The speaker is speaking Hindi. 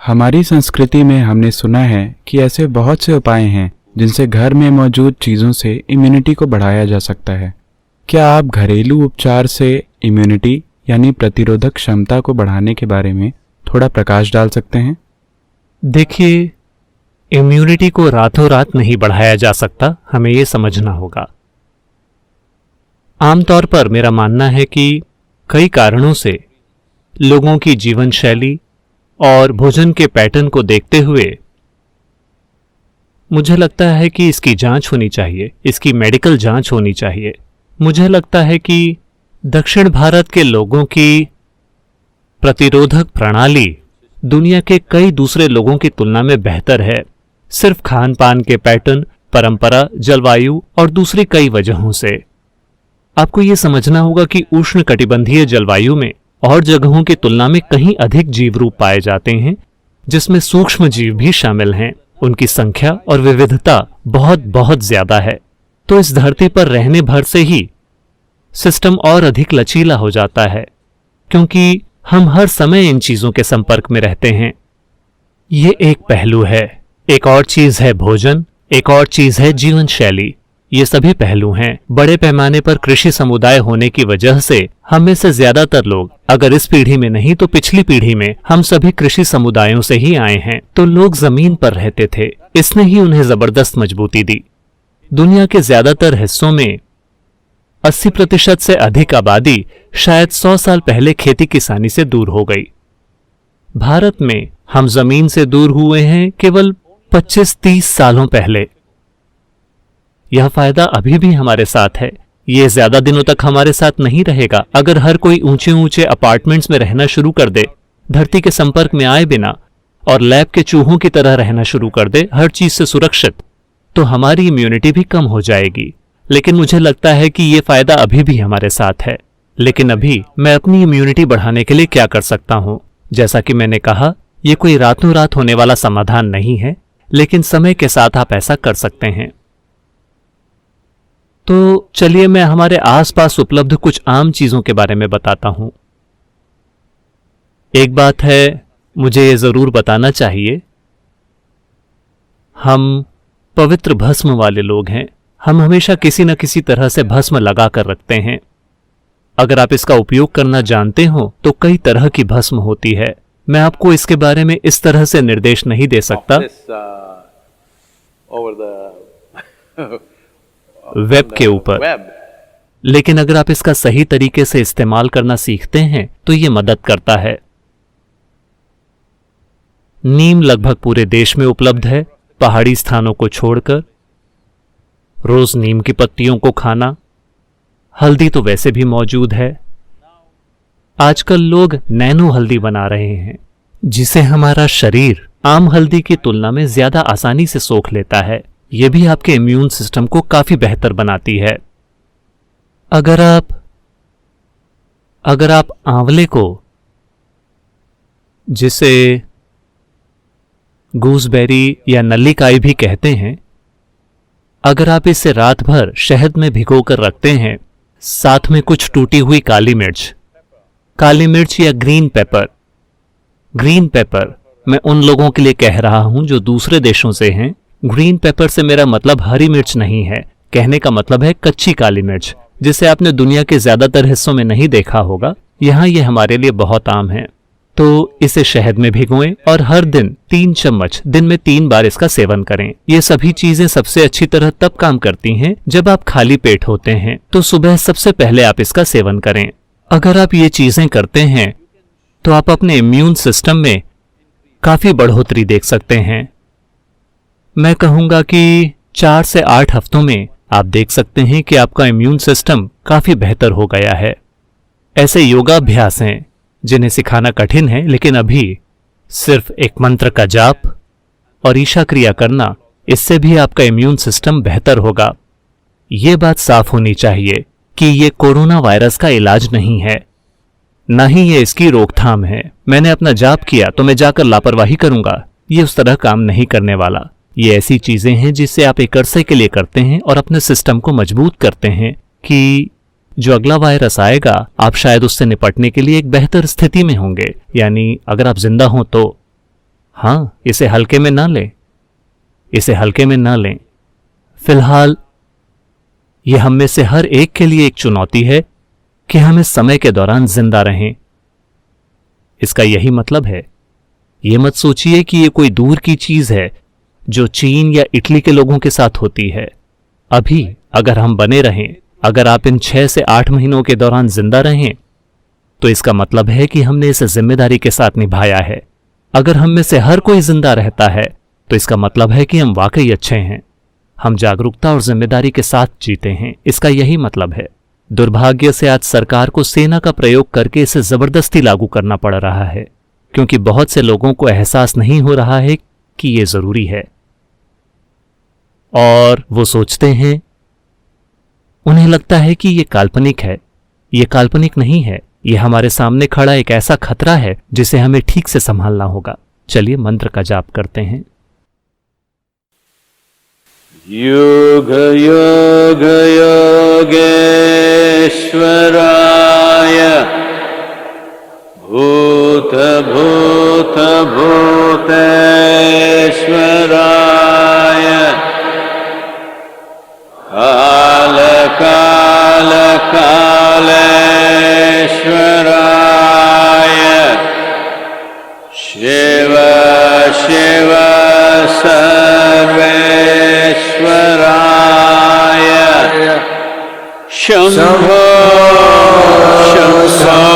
हमारी संस्कृति में हमने सुना है कि ऐसे बहुत से उपाय हैं जिनसे घर में मौजूद चीज़ों से इम्यूनिटी को बढ़ाया जा सकता है। क्या आप घरेलू उपचार से इम्यूनिटी यानी प्रतिरोधक क्षमता को बढ़ाने के बारे में थोड़ा प्रकाश डाल सकते हैं? देखिए, इम्यूनिटी को रातों रात नहीं बढ़ाया जा सकता, हमें ये समझना होगा। आमतौर पर मेरा मानना है कि कई कारणों से लोगों की जीवन शैली और भोजन के पैटर्न को देखते हुए मुझे लगता है कि इसकी जांच होनी चाहिए, इसकी मेडिकल जांच होनी चाहिए। मुझे लगता है कि दक्षिण भारत के लोगों की प्रतिरोधक प्रणाली दुनिया के कई दूसरे लोगों की तुलना में बेहतर है, सिर्फ खान पान के पैटर्न, परंपरा, जलवायु और दूसरी कई वजहों से। आपको ये समझना होगा कि उष्णकटिबंधीय जलवायु में और जगहों की तुलना में कहीं अधिक जीव रूप पाए जाते हैं, जिसमें सूक्ष्म जीव भी शामिल हैं। उनकी संख्या और विविधता बहुत बहुत ज्यादा है। तो इस धरती पर रहने भर से ही सिस्टम और अधिक लचीला हो जाता है, क्योंकि हम हर समय इन चीजों के संपर्क में रहते हैं। ये एक पहलू है। एक और चीज है भोजन, एक और चीज है जीवन शैली। ये सभी पहलू हैं। बड़े पैमाने पर कृषि समुदाय होने की वजह से हम में से ज्यादातर लोग, अगर इस पीढ़ी में नहीं तो पिछली पीढ़ी में, हम सभी कृषि समुदायों से ही आए हैं। तो लोग जमीन पर रहते थे, इसने ही उन्हें जबरदस्त मजबूती दी। दुनिया के ज्यादातर हिस्सों में 80% से अधिक आबादी शायद 100 साल पहले खेती किसानी से दूर हो गई। भारत में हम जमीन से दूर हुए हैं केवल 25-30 सालों पहले। यह फायदा अभी भी हमारे साथ है। यह ज्यादा दिनों तक हमारे साथ नहीं रहेगा। अगर हर कोई ऊंचे ऊंचे अपार्टमेंट्स में रहना शुरू कर दे, धरती के संपर्क में आए बिना, और लैब के चूहों की तरह रहना शुरू कर दे, हर चीज से सुरक्षित, तो हमारी इम्यूनिटी भी कम हो जाएगी। लेकिन मुझे लगता है कि यह फायदा अभी भी हमारे साथ है। लेकिन अभी मैं अपनी इम्यूनिटी बढ़ाने के लिए क्या कर सकता हूं? जैसा कि मैंने कहा, यह कोई रातों रात होने वाला समाधान नहीं है, लेकिन समय के साथ आप ऐसा कर सकते हैं। तो चलिए मैं हमारे आसपास उपलब्ध कुछ आम चीजों के बारे में बताता हूं। एक बात है, मुझे ये जरूर बताना चाहिए, हम पवित्र भस्म वाले लोग हैं। हम हमेशा किसी न किसी तरह से भस्म लगा कर रखते हैं। अगर आप इसका उपयोग करना जानते हो तो कई तरह की भस्म होती है। मैं आपको इसके बारे में इस तरह से निर्देश नहीं दे सकता वेब के ऊपर, लेकिन अगर आप इसका सही तरीके से इस्तेमाल करना सीखते हैं तो यह मदद करता है। नीम लगभग पूरे देश में उपलब्ध है, पहाड़ी स्थानों को छोड़कर। रोज नीम की पत्तियों को खाना। हल्दी तो वैसे भी मौजूद है। आजकल लोग नैनो हल्दी बना रहे हैं, जिसे हमारा शरीर आम हल्दी की तुलना में ज्यादा आसानी से सोख लेता है। यह भी आपके इम्यून सिस्टम को काफी बेहतर बनाती है। अगर आप आंवले को, जिसे गूसबेरी या नल्लीकाई भी कहते हैं, अगर आप इसे रात भर शहद में भिगोकर रखते हैं, साथ में कुछ टूटी हुई काली मिर्च या ग्रीन पेपर, मैं उन लोगों के लिए कह रहा हूं जो दूसरे देशों से हैं। ग्रीन पेपर से मेरा मतलब हरी मिर्च नहीं है, कहने का मतलब है कच्ची काली मिर्च, जिसे आपने दुनिया के ज्यादातर हिस्सों में नहीं देखा होगा। यहां यह हमारे लिए बहुत आम है। तो इसे शहद में भिगोएं और हर दिन 3 चम्मच, दिन में 3 बार इसका सेवन करें। ये सभी चीजें सबसे अच्छी तरह तब काम करती हैं जब आप खाली पेट होते हैं। तो सुबह सबसे पहले आप इसका सेवन करें। अगर आप ये चीजें करते हैं तो आप अपने इम्यून सिस्टम में काफी बढ़ोतरी देख सकते हैं। मैं कहूंगा कि 4 से 8 हफ्तों में आप देख सकते हैं कि आपका इम्यून सिस्टम काफी बेहतर हो गया है। ऐसे योगाभ्यास हैं जिन्हें सिखाना कठिन है, लेकिन अभी सिर्फ एक मंत्र का जाप और ईशा क्रिया करना, इससे भी आपका इम्यून सिस्टम बेहतर होगा। यह बात साफ होनी चाहिए कि यह कोरोना वायरस का इलाज नहीं है, न ही ये इसकी रोकथाम है। मैंने अपना जाप किया तो मैं जाकर लापरवाही करूंगा, ये उस तरह काम नहीं करने वाला। ये ऐसी चीजें हैं जिससे आप एक अरसे के लिए करते हैं और अपने सिस्टम को मजबूत करते हैं कि जो अगला वायरस आएगा आप शायद उससे निपटने के लिए एक बेहतर स्थिति में होंगे, यानी अगर आप जिंदा हों तो। हाँ, इसे हल्के में ना लें, इसे हल्के में ना लें। फिलहाल यह हम में से हर एक के लिए एक चुनौती है कि हम इस समय के दौरान जिंदा रहें। इसका यही मतलब है। यह मत सोचिए कि यह कोई दूर की चीज है जो चीन या इटली के लोगों के साथ होती है। अभी अगर हम बने रहें, अगर आप इन 6 से 8 महीनों के दौरान जिंदा रहें, तो इसका मतलब है कि हमने इसे जिम्मेदारी के साथ निभाया है। अगर हम में से हर कोई जिंदा रहता है, तो इसका मतलब है कि हम वाकई अच्छे हैं। हम जागरूकता और जिम्मेदारी के साथ जीते हैं, इसका यही मतलब है। दुर्भाग्य से आज सरकार को सेना का प्रयोग करके इसे जबरदस्ती लागू करना पड़ रहा है, क्योंकि बहुत से लोगों को एहसास नहीं हो रहा है कि यह जरूरी है। और वो सोचते हैं, उन्हें लगता है कि यह काल्पनिक है। यह काल्पनिक नहीं है, यह हमारे सामने खड़ा एक ऐसा खतरा है जिसे हमें ठीक से संभालना होगा। चलिए मंत्र का जाप करते हैं। योग योग योगेश्वराय भूत भूत भूतेश्वराय काल काल कालेश्वराय शिव शिव सर्वेश्वराय शंभो शंभो